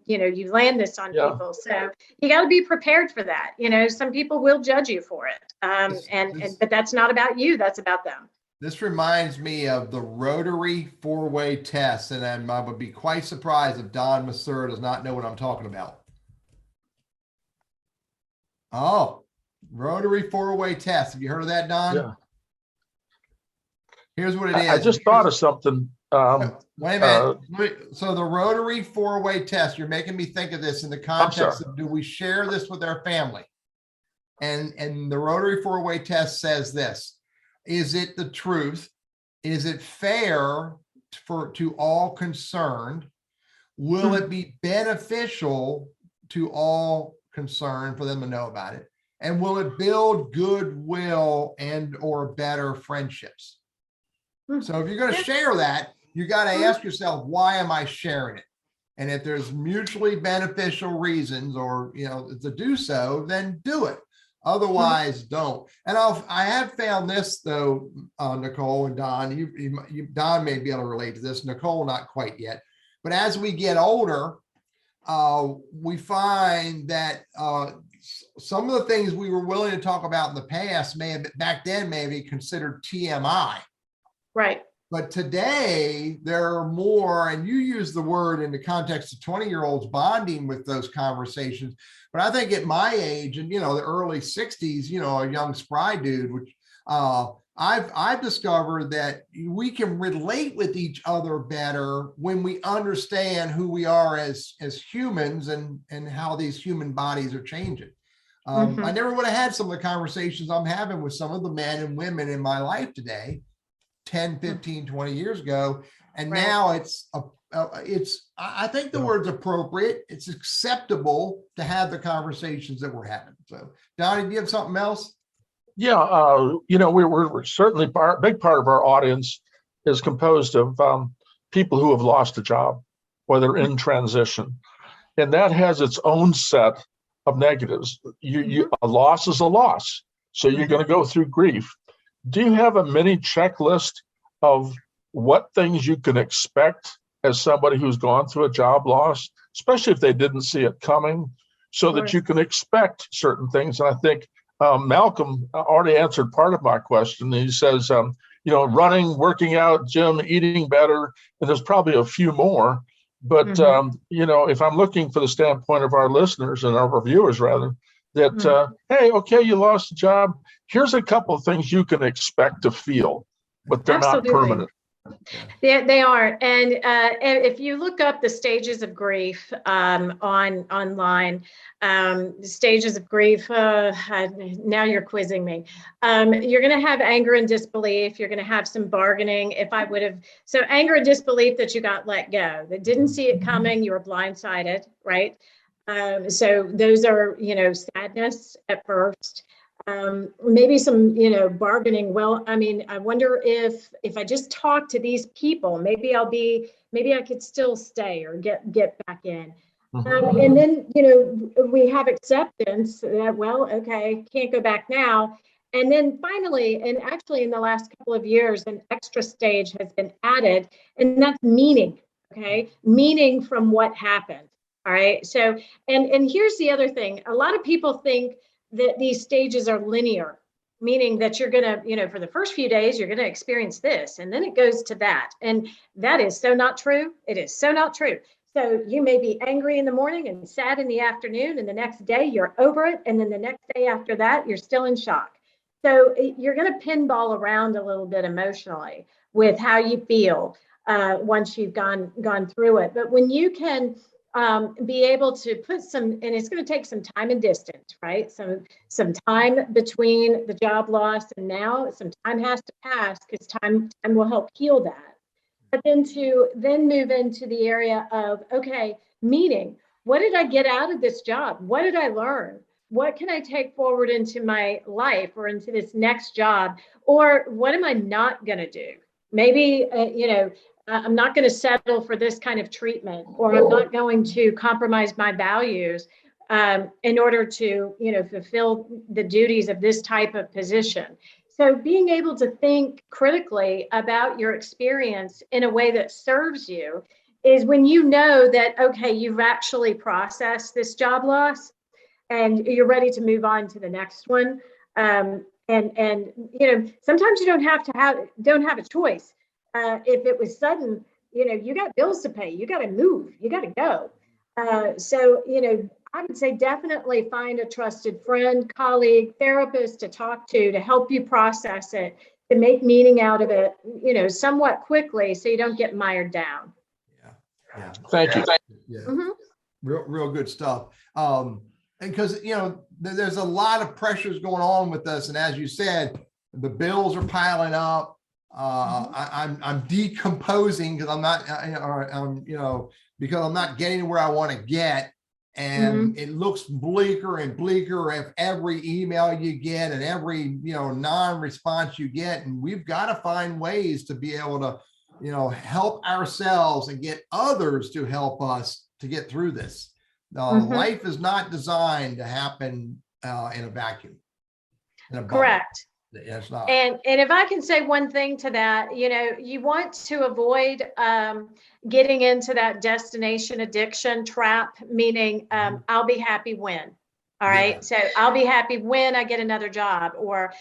you land this on people. So you got to be prepared for that. Some people will judge you for it, but that's not about you. That's about them. This reminds me of the Rotary four-way test, and I would be quite surprised if Don Masseur does not know what I'm talking about. Oh, Rotary four-way test. Have you heard of that, Don? Yeah. Here's what it is. I just thought of something. Wait a minute. So the Rotary four-way test, you're making me think of this in the context of, do we share this with our family? And the Rotary four-way test says this: is it the truth? Is it fair to all concerned? Will it be beneficial to all concerned for them to know about it? And will it build goodwill and or better friendships? So if you're going to share that, you got to ask yourself, why am I sharing it? And if there's mutually beneficial reasons, or, you know, to do so, then do it. Otherwise, don't. And I have found this though, Nicole and Don, Don may be able to relate to this, Nicole, not quite yet. But as we get older, we find that some of the things we were willing to talk about in the past back then may be considered TMI. Right. But today there are more, and you use the word in the context of 20-year-olds bonding with those conversations. But I think at my age, and you know, the early 60s, you know, a young spry dude, which I've discovered that we can relate with each other better when we understand who we are as humans and how these human bodies are changing. I never would have had some of the conversations I'm having with some of the men and women in my life today, 10, 15, 20 years ago. And now I think the word's appropriate. It's acceptable to have the conversations that we're having. So Donnie, do you have something else? Yeah, you know, we're certainly big part of our audience is composed of people who have lost a job, or they're in transition. And that has its own set of negatives. A loss is a loss. So you're going to go through grief. Do you have a mini checklist of what things you can expect as somebody who's gone through a job loss, especially if they didn't see it coming, so that you can expect certain things? And I think Malcolm already answered part of my question. He says, you know, running, working out, gym, eating better, and there's probably a few more. But, you know, if I'm looking for the standpoint of our listeners and our viewers, rather, that, hey, okay, you lost a job. Here's a couple of things you can expect to feel, but they're not permanent. They are. And if you look up the stages of grief online, the stages of grief, now you're quizzing me. You're going to have anger and disbelief. You're going to have some bargaining. So anger and disbelief that you got let go, that didn't see it coming, you were blindsided, right? So those are, you know, sadness at first. Maybe some, you know, bargaining. Well, I mean, I wonder if I just talk to these people, maybe I could still stay or get back in. And then, you know, we have acceptance that, well, okay, can't go back now. And then finally, and actually in the last couple of years, an extra stage has been added, and that's meaning, okay? Meaning from what happened, all right? So, and here's the other thing. A lot of people think that these stages are linear, meaning that you're going to, you know, for the first few days, you're going to experience this, and then it goes to that. And that is so not true. It is so not true. So you may be angry in the morning and sad in the afternoon, and the next day you're over it. And then the next day after that, you're still in shock. So you're going to pinball around a little bit emotionally with how you feel once you've gone through it. But when you can be able to put some, and it's going to take some time and distance, right? Some time between the job loss and now, some time has to pass, because time will help heal that. But then to move into the area of, okay, meaning, what did I get out of this job? What did I learn? What can I take forward into my life or into this next job? Or what am I not going to do? Maybe, you know, I'm not going to settle for this kind of treatment, or I'm not going to compromise my values in order to, you know, fulfill the duties of this type of position. So being able to think critically about your experience in a way that serves you is when you know that, okay, you've actually processed this job loss and you're ready to move on to the next one. And sometimes you don't have a choice. If it was sudden, you got bills to pay, you got to move, you got to go. So I would say definitely find a trusted friend, colleague, therapist to talk to help you process it, to make meaning out of it, somewhat quickly, so you don't get mired down. Yeah. Thank you. Yeah. Mhm. Real good stuff. And because, there's a lot of pressures going on with us. And as you said, the bills are piling up. I'm decomposing because I'm not, because I'm not getting where I want to get. And it looks bleaker and bleaker if every email you get and every, non-response you get. And we've got to find ways to be able to, help ourselves and get others to help us to get through this. Life is not designed to happen in a vacuum. Correct. It's not. And if I can say one thing to that, you want to avoid getting into that destination addiction trap, meaning I'll be happy when. All right. Yeah. So I'll be happy when I get another job, or,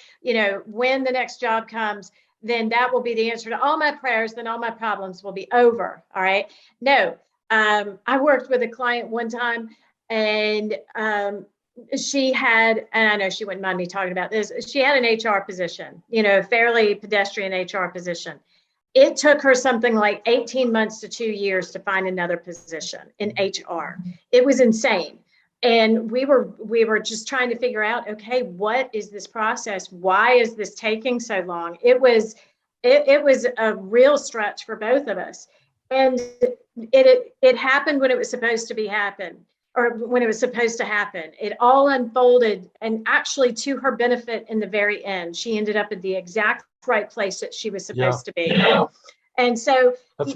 when the next job comes, then that will be the answer to all my prayers. Then all my problems will be over. All right. No, I worked with a client one time, and she had, and I know she wouldn't mind me talking about this, she had an HR position, fairly pedestrian HR position. It took her something like 18 months to 2 years to find another position in HR. It was insane. And we were just trying to figure out, okay, what is this process? Why is this taking so long? It was a real stretch for both of us. And it happened when it was supposed to be happen, or when it was supposed to happen. It all unfolded, and actually to her benefit in the very end. She ended up at the exact right place that she was supposed to be. And so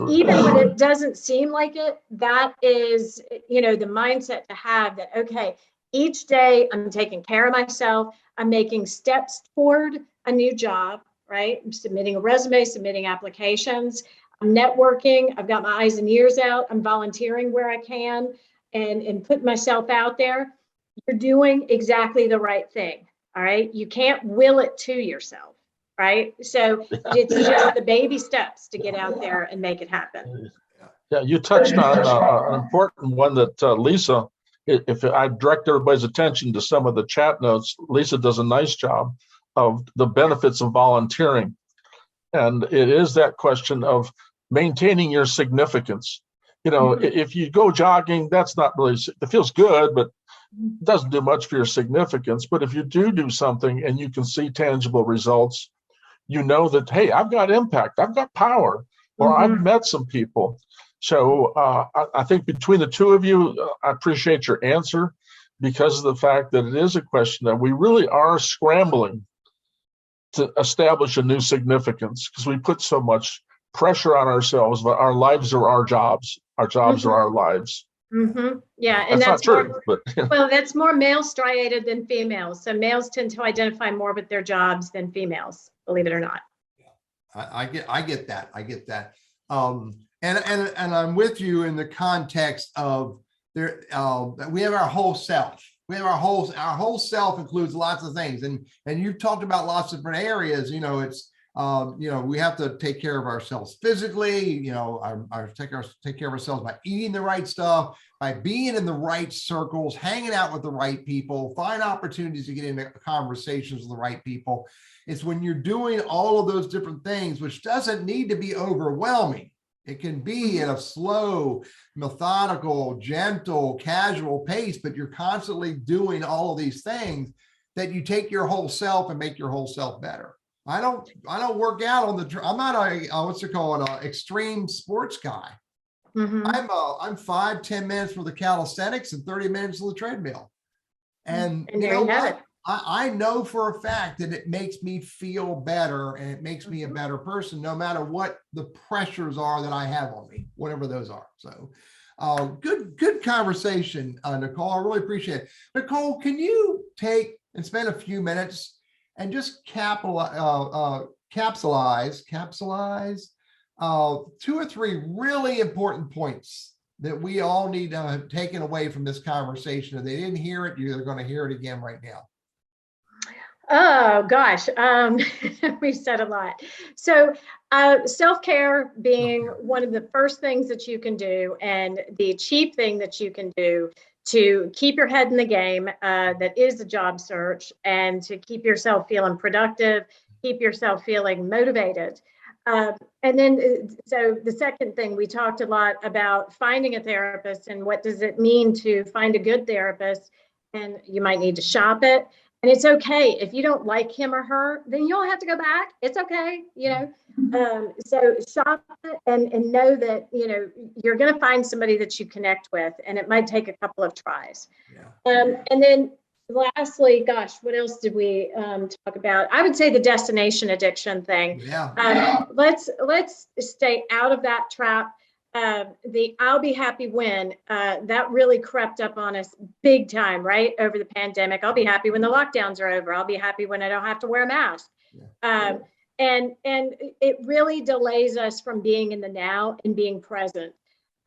even when it doesn't seem like it, that is, the mindset to have, that, okay, each day I'm taking care of myself. I'm making steps toward a new job, right? I'm submitting a resume, submitting applications. I'm networking. I've got my eyes and ears out. I'm volunteering where I can and putting myself out there. You're doing exactly the right thing. All right. You can't will it to yourself. Right. So it's just the baby steps to get out there and make it happen. Yeah, you touched on an important one that Lisa, if I direct everybody's attention to some of the chat notes, Lisa does a nice job of the benefits of volunteering. And it is that question of maintaining your significance. If you go jogging, that's not really, it feels good, but it doesn't do much for your significance. But if you do something and you can see tangible results, that, hey, I've got impact, I've got power, or I've met some people. So I think between the two of you, I appreciate your answer, because of the fact that it is a question that we really are scrambling to establish a new significance, because we put so much pressure on ourselves. But our lives are our jobs are our lives. Yeah, and that's not true, but well, that's more male striated than females. So males tend to identify more with their jobs than females, believe it or not. I get that. And I'm with you in the context of there. We have our whole self. We have our whole self includes lots of things, and you've talked about lots of different areas. It's we have to take care of ourselves physically. Take care of ourselves by eating the right stuff, by being in the right circles, hanging out with the right people, find opportunities to get into conversations with the right people. It's when you're doing all of those different things, which doesn't need to be overwhelming. It can be at a slow, methodical, gentle, casual pace, but you're constantly doing all of these things, that you take your whole self and make your whole self better. I don't work out I'm not a extreme sports guy. I'm 5-10 minutes for the calisthenics and 30 minutes of the treadmill. And you know what? I know for a fact that it makes me feel better, and it makes me a better person, no matter what the pressures are that I have on me, whatever those are. So good conversation, Nicole. I really appreciate it. Nicole, can you take and spend a few minutes and just capsulize 2 or 3 really important points that we all need to have taken away from this conversation? If they didn't hear it, you're going to hear it again right now. Oh gosh, we've said a lot. So, self-care being one of the first things that you can do, and the cheap thing that you can do to keep your head in the game, that is a job search, and to keep yourself feeling productive, keep yourself feeling motivated. And then, so the second thing, we talked a lot about finding a therapist and what does it mean to find a good therapist, and you might need to shop it. And it's okay if you don't like him or her, then you don't have to go back. It's okay, you know. So shop it, and know that you're going to find somebody that you connect with, and it might take a couple of tries. Yeah. And then lastly, gosh, what else did we talk about? I would say the destination addiction thing. Yeah. Let's stay out of that trap. The I'll be happy when, that really crept up on us big time, right? Over the pandemic. I'll be happy when the lockdowns are over. I'll be happy when I don't have to wear a mask. Yeah. And it really delays us from being in the now and being present.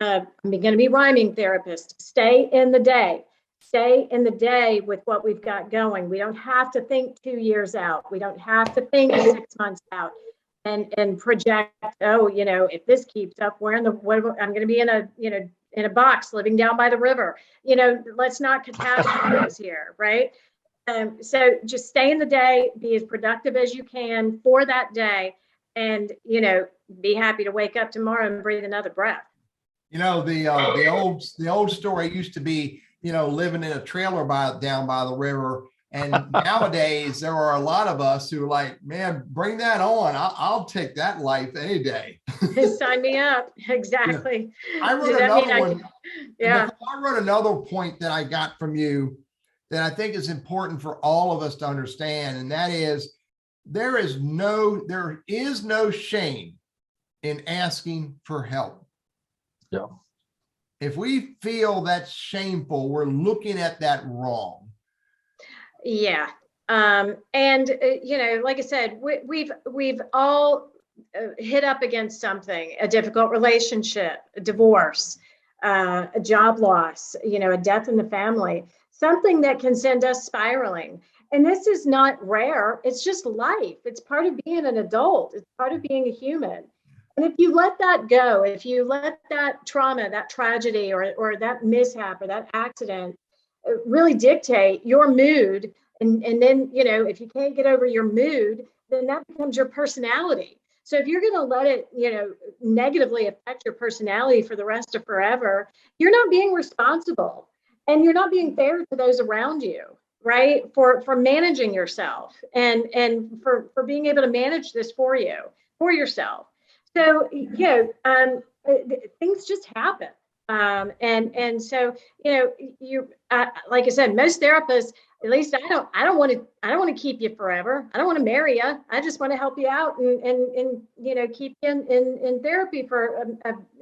I'm going to be rhyming therapist. Stay in the day. Stay in the day with what we've got going. We don't have to think 2 years out. We don't have to think 6 months out and project, oh, if this keeps up, I'm going to be in a box living down by the river. Let's not catastrophize here, right? So just stay in the day, be as productive as you can for that day, and be happy to wake up tomorrow and breathe another breath. The old story used to be, living in a trailer down by the river. And nowadays there are a lot of us who are like, man, bring that on. I'll take that life any day. Sign me up. Exactly. Yeah. I wrote another one. Yeah. I wrote another point that I got from you that I think is important for all of us to understand. And that is, there is no shame in asking for help. Yeah. If we feel that's shameful, we're looking at that wrong. Yeah. And like I said, we've all hit up against something, a difficult relationship, a divorce, a job loss, a death in the family, something that can send us spiraling. And this is not rare. It's just life. It's part of being an adult. It's part of being a human. And if you let that go, if you let that trauma, that tragedy, or that mishap or that accident really dictate your mood, and then, if you can't get over your mood, then that becomes your personality. So if you're going to let it, negatively affect your personality for the rest of forever, you're not being responsible, and you're not being fair to those around you, right? For managing yourself and for being able to manage this for yourself. So, things just happen. And so, like I said, most therapists, at least I don't want to keep you forever. I don't want to marry you. I just want to help you out and keep you in therapy for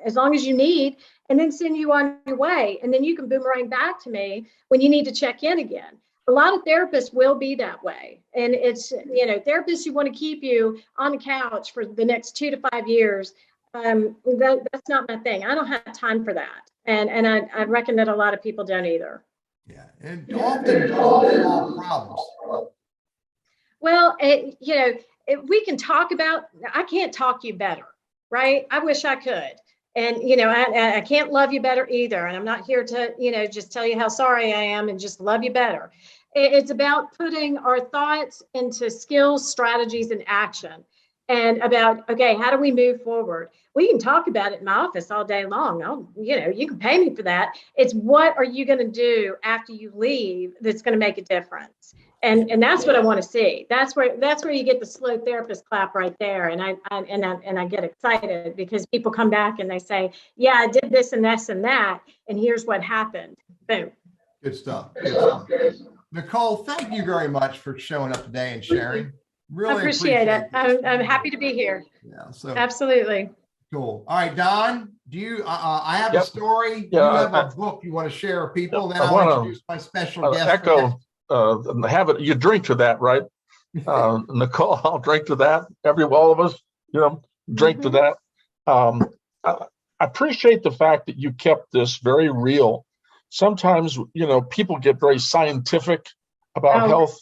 as long as you need, and then send you on your way. And then you can boomerang back to me when you need to check in again. A lot of therapists will be that way. And it's, therapists who want to keep you on the couch for the next 2 to 5 years. That's not my thing. I don't have time for that. And I reckon that a lot of people don't either. Yeah. And often solve problems. Well, we can talk about, I can't talk you better, right? I wish I could. And, I can't love you better either. And I'm not here to, just tell you how sorry I am and just love you better. It's about putting our thoughts into skills, strategies, and action. And about, okay, how do we move forward? We can talk about it in my office all day long. You can pay me for that. It's what are you going to do after you leave that's going to make a difference? And that's what I want to see. That's where you get the slow therapist clap right there. And I get excited because people come back and they say, yeah, I did this and this and that, and here's what happened. Boom. Good stuff. Good stuff. Nicole, thank you very much for showing up today and sharing. Really appreciate it. I'm happy to be here. Yeah. So absolutely. Cool. All right, Don, do you, I have a story. Yeah, you have a book you want to share with people? Then I'll introduce my special guest. Echo, have it. You drink to that, right? Nicole, I'll drink to that. All of us, drink to that. I appreciate the fact that you kept this very real. Sometimes, people get very scientific about health.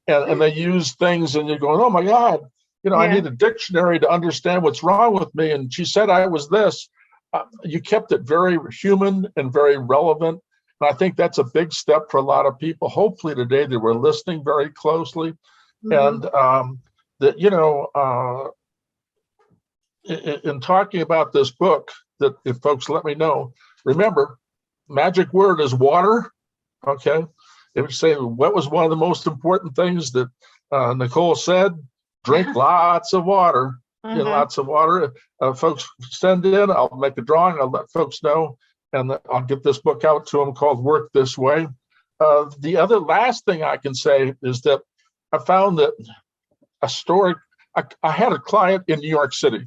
and they use things and you're going, oh my God, I Yeah. need a dictionary to understand what's wrong with me. And she said I was this. You kept it very human and very relevant. And I think that's a big step for a lot of people. Hopefully today they were listening very closely. And that, in talking about this book, that if folks let me know, remember, magic word is water. Okay. It would say, what was one of the most important things that Nicole said? Drink lots of water. Lots of water. Folks send in, I'll make a drawing, I'll let folks know, and I'll get this book out to them called Work This Way. The other last thing I can say is that I found that a story, I had a client in New York City,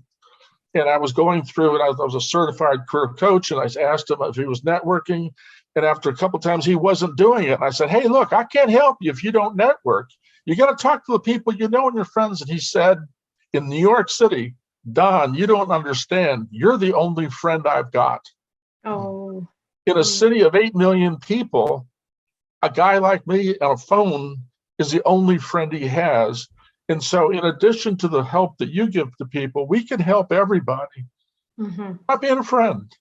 and I was going through, and I was a certified career coach, and I asked him if he was networking, and after a couple of times he wasn't doing it. And I said, hey, look, I can't help you if you don't network. You got to talk to the people you know and your friends. And he said, in New York City, Don, you don't understand. You're the only friend I've got. Oh. In a city of 8 million people, a guy like me on a phone is the only friend he has. And so in addition to the help that you give to people, we can help everybody by being a friend.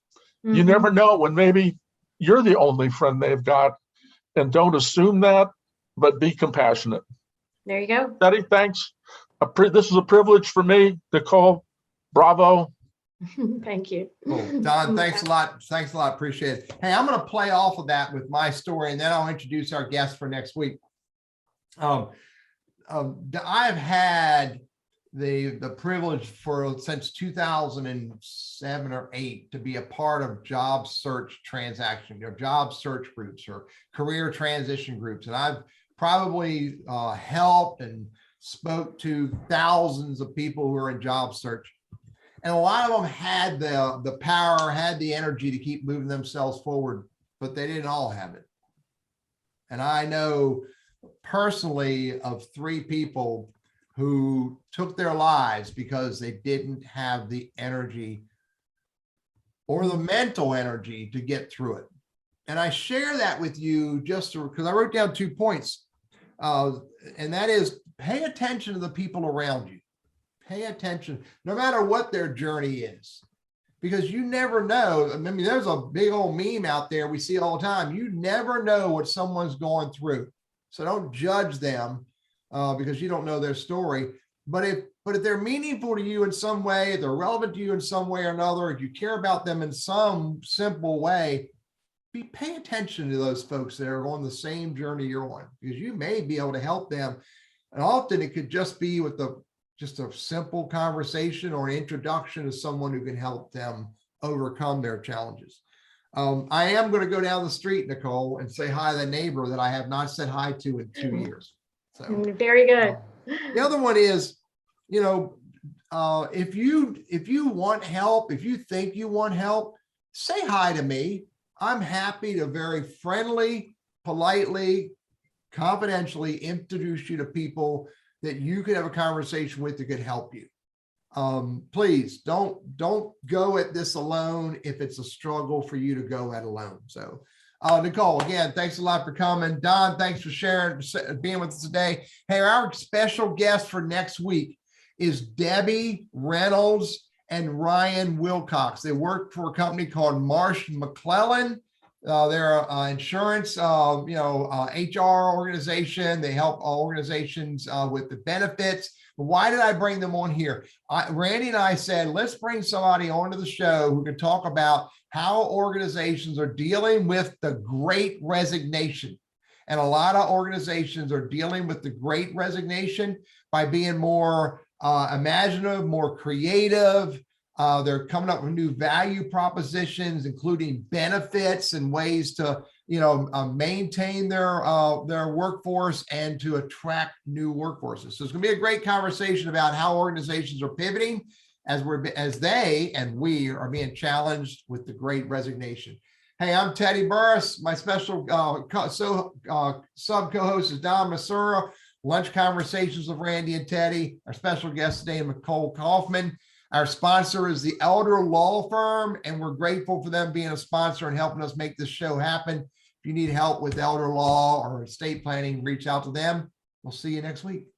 You never know when maybe you're the only friend they've got, and don't assume that, but be compassionate. There you go. Betty, thanks. This is a privilege for me. Nicole, bravo. Thank you. Cool. Don, thanks a lot. Thanks a lot. Appreciate it. Hey, I'm going to play off of that with my story, and then I'll introduce our guest for next week. I've had the privilege since 2007 or 8 to be a part of job search transaction, job search groups or career transition groups. And I've probably helped and spoke to thousands of people who are in job search. And a lot of them had the power, had the energy to keep moving themselves forward, but they didn't all have it. And I know personally of 3 people who took their lives because they didn't have the energy or the mental energy to get through it. And I share that with you just because I wrote down 2 points. And that is, pay attention to the people around you. Pay attention, no matter what their journey is, because you never know. I mean, there's a big old meme out there we see all the time. You never know what someone's going through. So don't judge them because you don't know their story. But if they're meaningful to you in some way, if they're relevant to you in some way or another, if you care about them in some simple way, pay attention to those folks that are on the same journey you're on, because you may be able to help them. And often it could just be with just a simple conversation or an introduction to someone who can help them overcome their challenges. I am going to go down the street, Nicole, and say hi to the neighbor that I have not said hi to in 2 years. So very good. The other one is, if you want help, if you think you want help, say hi to me. I'm happy to very friendly, politely, confidentially introduce you to people that you could have a conversation with that could help you. Please don't go at this alone if it's a struggle for you to go at alone. So Nicole, again, thanks a lot for coming. Don, thanks for sharing, being with us today. Hey, our special guest for next week is Debbie Reynolds and Ryan Wilcox. They work for a company called Marsh McClellan. They're an insurance, HR organization. They help organizations with the benefits. Why did I bring them on here? Randy and I said, let's bring somebody onto the show who can talk about how organizations are dealing with the Great Resignation. And a lot of organizations are dealing with the Great Resignation by being more imaginative, more creative. They're coming up with new value propositions, including benefits and ways to, maintain their workforce and to attract new workforces. So it's going to be a great conversation about how organizations are pivoting as they and we are being challenged with the Great Resignation. Hey, I'm Teddy Burriss. My special sub co-host is Don Masura. Lunch Conversations with Randy and Teddy. Our special guest today is Nicole Kaufman. Our sponsor is the Elder Law Firm, and we're grateful for them being a sponsor and helping us make this show happen. If you need help with elder law or estate planning, reach out to them. We'll see you next week.